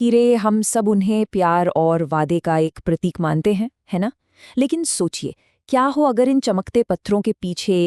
हीरे हम सब उन्हें प्यार और वादे का एक प्रतीक मानते हैं, है ना? लेकिन सोचिए, क्या हो अगर इन चमकते पत्थरों के पीछे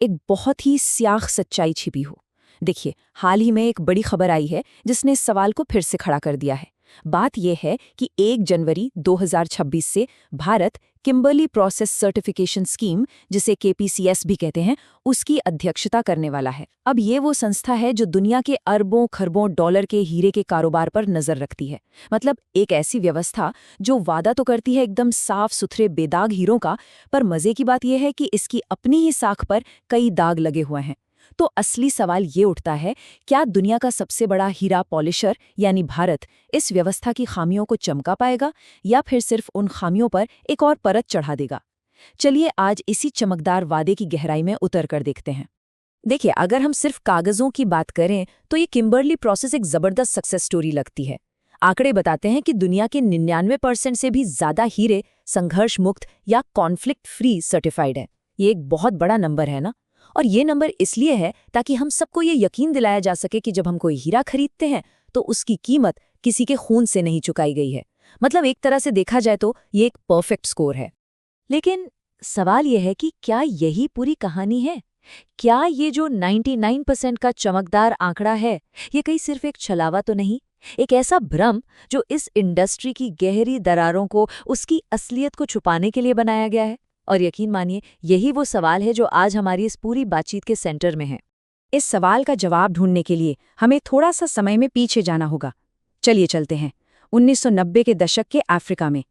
एक बहुत ही स्याह सच्चाई छिपी हो? देखिए, हाल ही में एक बड़ी खबर आई है जिसने इस सवाल को फिर से खड़ा कर दिया है। बात यह है कि 1 जनवरी 2026 से Bharat Kimberley process certification scheme, जिसे केपीसीएस भी कहते हैं, उसकी अध्यक्षता करने वाला है। अब ये वो संस्था है जो दुनिया के अरबों खरबों डॉलर के हीरे के कारोबार पर नजर रखती है। मतलब एक ऐसी व्यवस्था जो वादा तो करती है एकदम साफ सुथरे बेदाग हीरों का, पर मजे की बात यह है कि इसकी अपनी ही साख पर कई दाग लगे हुए हैं। तो असली सवाल ये उठता है, क्या दुनिया का सबसे बड़ा हीरा पॉलिशर यानी भारत इस व्यवस्था की खामियों को चमका पाएगा, या फिर सिर्फ उन खामियों पर एक और परत चढ़ा देगा? चलिए आज इसी चमकदार वादे की गहराई में उतर कर देखते हैं। देखिए, अगर हम सिर्फ कागजों की बात करें तो ये किम्बरली प्रोसेस एक जबरदस्त सक्सेस स्टोरी लगती है। आंकड़े बताते हैं कि दुनिया के 99% से भी ज्यादा हीरे संघर्ष मुक्त या कॉन्फ्लिक्ट फ्री सर्टिफाइड है। ये एक बहुत बड़ा नंबर है ना? और ये नंबर इसलिए है ताकि हम सबको ये यकीन दिलाया जा सके कि जब हम कोई हीरा खरीदते हैं तो उसकी कीमत किसी के खून से नहीं चुकाई गई है। मतलब एक तरह से देखा जाए तो ये एक परफेक्ट स्कोर है। लेकिन सवाल यह है कि क्या यही पूरी कहानी है? क्या ये जो 99% का चमकदार आंकड़ा है, ये कहीं सिर्फ एक छलावा तो नहीं, एक ऐसा भ्रम जो इस इंडस्ट्री की गहरी दरारों को, उसकी असलियत को छुपाने के लिए बनाया गया है? और यकीन मानिए, यही वो सवाल है जो आज हमारी इस पूरी बातचीत के सेंटर में है। इस सवाल का जवाब ढूंढने के लिए हमें थोड़ा सा समय में पीछे जाना होगा। चलिए चलते हैं 1990 के दशक के अफ्रीका में।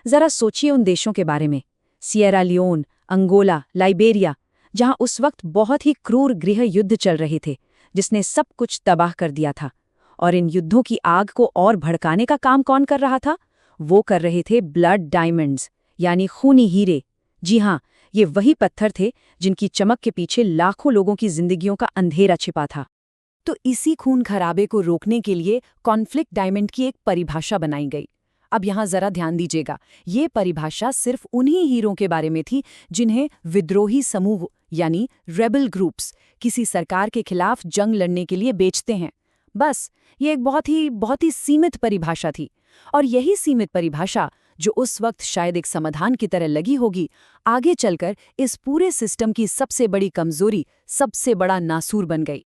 जरा सोचिए उन देशों के बारे में, सिएरा लियोन, अंगोला, लाइबेरिया, जहां उस वक्त बहुत ही क्रूर गृह युद्ध चल रहे थे, जिसने सब कुछ तबाह कर दिया था। और इन युद्धों की आग को और भड़काने का काम कौन कर रहा था? वो कर रहे थे ब्लड डायमंड्स, यानी खूनी हीरे। जी हाँ, ये वही पत्थर थे जिनकी चमक के पीछे लाखों लोगों की जिंदगियों का अंधेरा छिपा था। तो इसी खून खराबे को रोकने के लिए कॉन्फ्लिक्ट डायमंड की एक परिभाषा बनाई गई। अब यहाँ जरा ध्यान दीजिएगा, ये परिभाषा सिर्फ उन्हीं हीरों के बारे में थी जिन्हें विद्रोही समूह यानी रेबल ग्रुप्स किसी सरकार के खिलाफ जंग लड़ने के लिए बेचते हैं। बस, ये एक बहुत ही सीमित परिभाषा थी। और यही सीमित परिभाषा, जो उस वक्त शायद एक समाधान की तरह लगी होगी, आगे चलकर इस पूरे सिस्टम की सबसे बड़ी कमजोरी, सबसे बड़ा नासूर बन गई।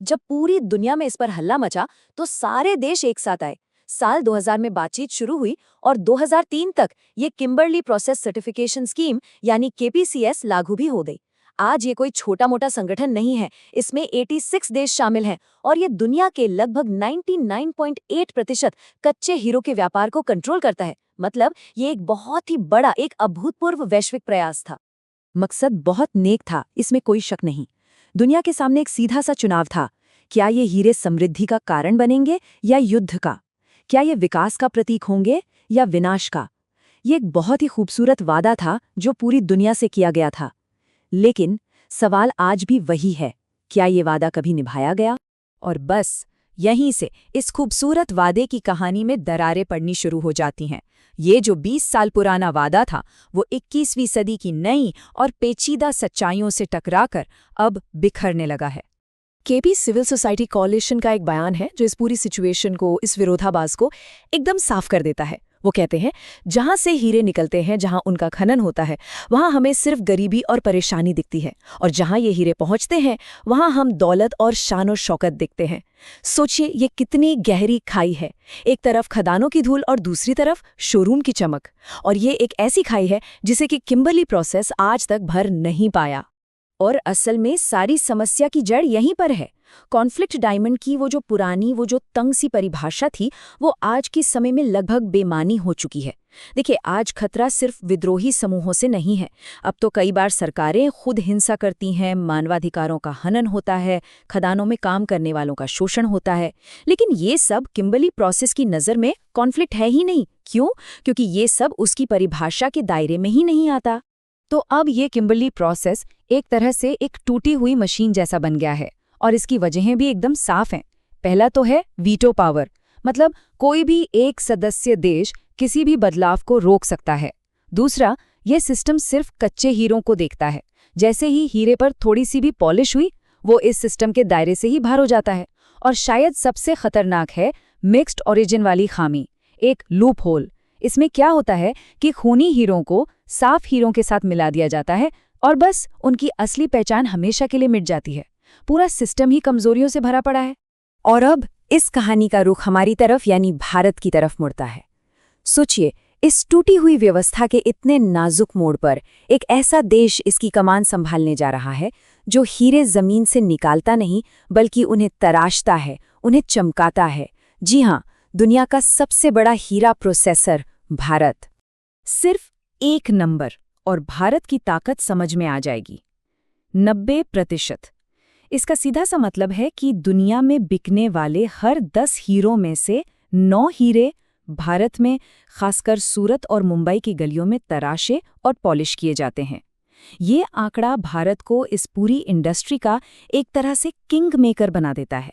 जब पूरी दुनिया में इस पर हल्ला मचा तो सारे देश एक साथ आए। साल 2000 में बातचीत शुरू हुई और 2003 तक ये किम्बरली प्रोसेस सर्टिफिकेशन स्कीम यानी केपीसीएस लागू भी हो गई। आज ये कोई छोटा मोटा संगठन नहीं है, इसमें 86 देश शामिल हैं और ये दुनिया के लगभग 99.8% कच्चे हीरो के व्यापार को कंट्रोल करता है। मतलब ये एक बहुत ही बड़ा, एक अभूतपूर्व वैश्विक प्रयास था। मकसद बहुत नेक था, इसमें कोई शक नहीं। दुनिया के सामने एक सीधा सा चुनाव था, क्या ये हीरे समृद्धि का कारण बनेंगे या युद्ध का? क्या ये विकास का प्रतीक होंगे या विनाश का? ये एक बहुत ही खूबसूरत वादा था जो पूरी दुनिया से किया गया था। लेकिन सवाल आज भी वही है, क्या ये वादा कभी निभाया गया? और बस यहीं से इस खूबसूरत वादे की कहानी में दरारें पड़नी शुरू हो जाती हैं। ये जो 20 साल पुराना वादा था, वो 21वीं सदी की नई और पेचीदा सच्चाइयों से टकराकर अब बिखरने लगा है। केपी सिविल सोसाइटी कॉलिशन का एक बयान है जो इस पूरी सिचुएशन को, इस विरोधाभास को एकदम साफ कर देता है। वो कहते हैं, जहां से हीरे निकलते हैं, जहां उनका खनन होता है, वहां हमें सिर्फ गरीबी और परेशानी दिखती है, और जहां ये हीरे पहुंचते हैं वहां हम दौलत और शान और शौकत दिखते हैं। सोचिए, ये कितनी गहरी खाई है। एक तरफ खदानों की धूल और दूसरी तरफ शोरूम की चमक। और ये एक ऐसी खाई है जिसे कि किम्बरली प्रोसेस आज तक भर नहीं पाया। और असल में सारी समस्या की जड़ यहीं पर है। कॉन्फ्लिक्ट डायमंड की वो जो तंग सी परिभाषा थी, वो आज के समय में लगभग बेमानी हो चुकी है। देखिए, आज खतरा सिर्फ विद्रोही समूहों से नहीं है। अब तो कई बार सरकारें खुद हिंसा करती हैं, मानवाधिकारों का हनन होता है, खदानों में काम करने वालों का शोषण होता है। लेकिन ये सब किम्बरली प्रोसेस की नज़र में कॉन्फ्लिक्ट है ही नहीं। क्यों? क्योंकि ये सब उसकी परिभाषा के दायरे में ही नहीं आता। तो अब ये किम्बरली प्रोसेस एक तरह से एक टूटी हुई मशीन जैसा बन गया है, और इसकी वजहें भी एकदम साफ हैं। पहला तो है वीटो पावर, मतलब कोई भी एक सदस्य देश किसी भी बदलाव को रोक सकता है। दूसरा, ये सिस्टम सिर्फ कच्चे हीरों को देखता है। जैसे ही हीरे पर थोड़ी सी भी पॉलिश हुई, वो इस सिस्टम के दायरे से ही बाहर हो जाता है। और शायद सबसे खतरनाक है मिक्स्ड ओरिजिन वाली खामी, एक लूप होल। इसमें क्या होता है कि खूनी हीरों को साफ हीरों के साथ मिला दिया जाता है और बस उनकी असली पहचान हमेशा के लिए मिट जाती है। पूरा सिस्टम ही कमजोरियों से भरा पड़ा है। और अब इस कहानी का रुख हमारी तरफ यानी भारत की तरफ मुड़ता है। सोचिए, इस टूटी हुई व्यवस्था के इतने नाजुक मोड़ पर एक ऐसा देश इसकी कमान संभालने जा रहा है जो हीरे जमीन से निकालता नहीं बल्कि उन्हें तराशता है, उन्हें चमकाता है। जी हाँ, दुनिया का सबसे बड़ा हीरा प्रोसेसर भारत। सिर्फ एक नंबर और भारत की ताकत समझ में आ जाएगी। 90%। इसका सीधा सा मतलब है कि दुनिया में बिकने वाले हर 10 हीरो में से 9 हीरे भारत में, खासकर सूरत और मुंबई की गलियों में तराशे और पॉलिश किए जाते हैं। ये आंकड़ा भारत को इस पूरी इंडस्ट्री का एक तरह से किंग मेकर बना देता है।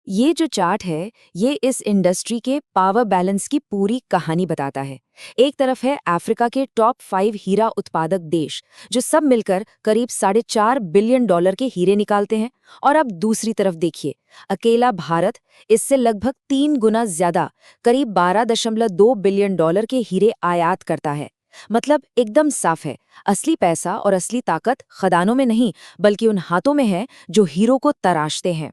ये जो चार्ट है, ये इस इंडस्ट्री के पावर बैलेंस की पूरी कहानी बताता है। एक तरफ है अफ्रीका के टॉप 5 हीरा उत्पादक देश, जो सब मिलकर करीब $4.5 बिलियन के हीरे निकालते हैं। और अब दूसरी तरफ देखिए, अकेला भारत इससे लगभग 3 गुना ज्यादा, करीब $12.2 बिलियन के हीरे आयात करता है। मतलब एकदम साफ है, असली पैसा और असली ताकत खदानों में नहीं, बल्कि उन हाथों में है जो हीरो को तराशते हैं।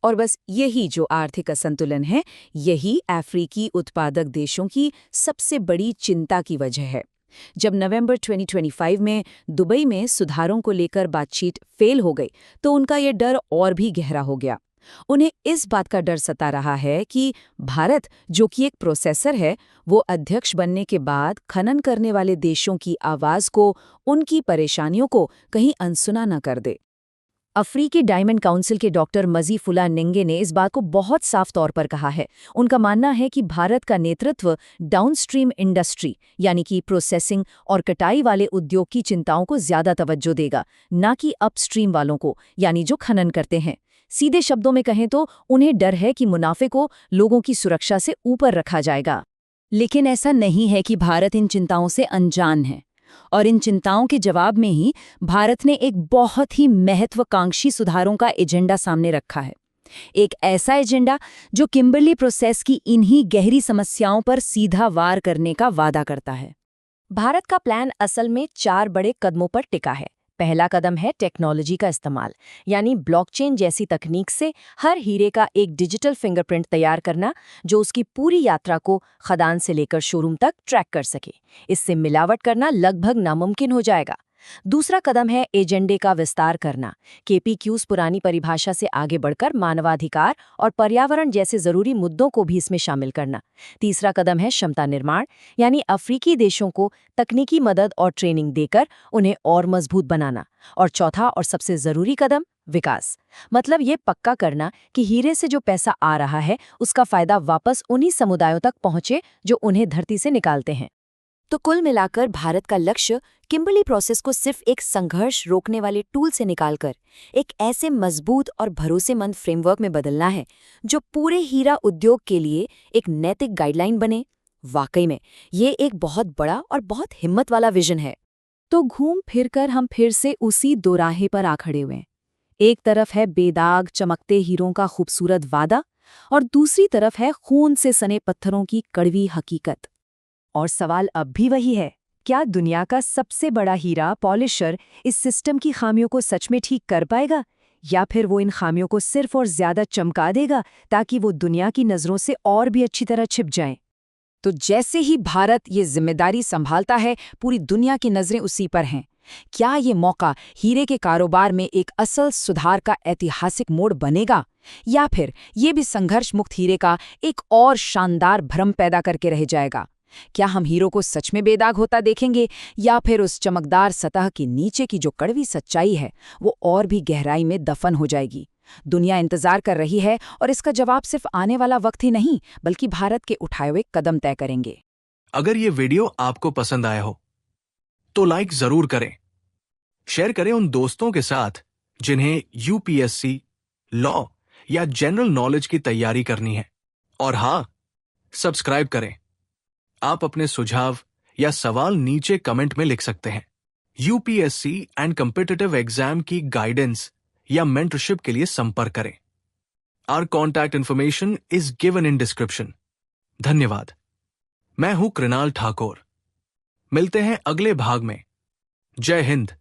और बस यही जो आर्थिक असंतुलन है, यही अफ्रीकी उत्पादक देशों की सबसे बड़ी चिंता की वजह है। जब नवंबर 2025 में दुबई में सुधारों को लेकर बातचीत फेल हो गई, तो उनका ये डर और भी गहरा हो गया। उन्हें इस बात का डर सता रहा है कि भारत, जो कि एक प्रोसेसर है, वो अध्यक्ष बनने के बाद खनन करने वाले देशों की आवाज़ को, उनकी परेशानियों को कहीं अनसुना न कर दे। अफ्रीकी डायमंड काउंसिल के डॉक्टर मजीफुल्लाह नेंगे ने इस बात को बहुत साफ तौर पर कहा है। उनका मानना है कि भारत का नेतृत्व डाउनस्ट्रीम इंडस्ट्री यानी कि प्रोसेसिंग और कटाई वाले उद्योग की चिंताओं को ज्यादा तवज्जो देगा, ना कि अपस्ट्रीम वालों को, यानी जो खनन करते हैं। सीधे शब्दों में कहें तो उन्हें डर है कि मुनाफे को लोगों की सुरक्षा से ऊपर रखा जाएगा। लेकिन ऐसा नहीं है कि भारत इन चिंताओं से अनजान है। और इन चिंताओं के जवाब में ही भारत ने एक बहुत ही महत्वाकांक्षी सुधारों का एजेंडा सामने रखा है। एक ऐसा एजेंडा जो किम्बरली प्रोसेस की इन्हीं गहरी समस्याओं पर सीधा वार करने का वादा करता है। भारत का प्लान असल में 4 बड़े कदमों पर टिका है। पहला कदम है टेक्नोलॉजी का इस्तेमाल, यानी ब्लॉकचेन जैसी तकनीक से हर हीरे का एक डिजिटल फिंगरप्रिंट तैयार करना, जो उसकी पूरी यात्रा को खदान से लेकर शोरूम तक ट्रैक कर सके। इससे मिलावट करना लगभग नामुमकिन हो जाएगा। दूसरा कदम है एजेंडे का विस्तार करना। केपीक्यूज़ पुरानी परिभाषा से आगे बढ़कर मानवाधिकार और पर्यावरण जैसे जरूरी मुद्दों को भी इसमें शामिल करना। तीसरा कदम है क्षमता निर्माण, यानी अफ्रीकी देशों को तकनीकी मदद और ट्रेनिंग देकर उन्हें और मजबूत बनाना। और चौथा और सबसे जरूरी कदम विकास, मतलब ये पक्का करना कि हीरे से जो पैसा आ रहा है उसका फायदा वापस उन्हीं समुदायों तक पहुंचे जो उन्हें धरती से निकालते हैं। तो कुल मिलाकर भारत का लक्ष्य किम्बरली प्रोसेस को सिर्फ एक संघर्ष रोकने वाले टूल से निकालकर एक ऐसे मजबूत और भरोसेमंद फ्रेमवर्क में बदलना है जो पूरे हीरा उद्योग के लिए एक नैतिक गाइडलाइन बने। वाकई में ये एक बहुत बड़ा और बहुत हिम्मत वाला विजन है। तो घूम फिरकर हम फिर से उसी दोराहे पर आ खड़े हुए। एक तरफ है बेदाग चमकते हीरों का खूबसूरत वादा और दूसरी तरफ है खून से सने पत्थरों की कड़वी हकीकत। और सवाल अब भी वही है, क्या दुनिया का सबसे बड़ा हीरा पॉलिशर इस सिस्टम की खामियों को सच में ठीक कर पाएगा, या फिर वो इन खामियों को सिर्फ और ज्यादा चमका देगा ताकि वो दुनिया की नजरों से और भी अच्छी तरह छिप जाएं? तो जैसे ही भारत ये जिम्मेदारी संभालता है, पूरी दुनिया की नजरें उसी पर हैं। क्या ये मौका हीरे के कारोबार में एक असल सुधार का ऐतिहासिक मोड़ बनेगा, या फिर ये भी संघर्ष मुक्त हीरे का एक और शानदार भ्रम पैदा करके रह जाएगा? क्या हम हीरो को सच में बेदाग होता देखेंगे, या फिर उस चमकदार सतह के नीचे की जो कड़वी सच्चाई है वो और भी गहराई में दफन हो जाएगी? दुनिया इंतजार कर रही है और इसका जवाब सिर्फ आने वाला वक्त ही नहीं बल्कि भारत के उठाए हुए कदम तय करेंगे। अगर ये वीडियो आपको पसंद आया हो तो लाइक जरूर करें, शेयर करें उन दोस्तों के साथ जिन्हें यूपीएससी, लॉ या जनरल नॉलेज की तैयारी करनी है। और हाँ, सब्सक्राइब करें। आप अपने सुझाव या सवाल नीचे कमेंट में लिख सकते हैं। यूपीएससी एंड कॉम्पिटिटिव एग्जाम की गाइडेंस या मेंटरशिप के लिए संपर्क करें। Our contact information is given in description. धन्यवाद। मैं हूं कृणाल ठाकुर। मिलते हैं अगले भाग में। जय हिंद।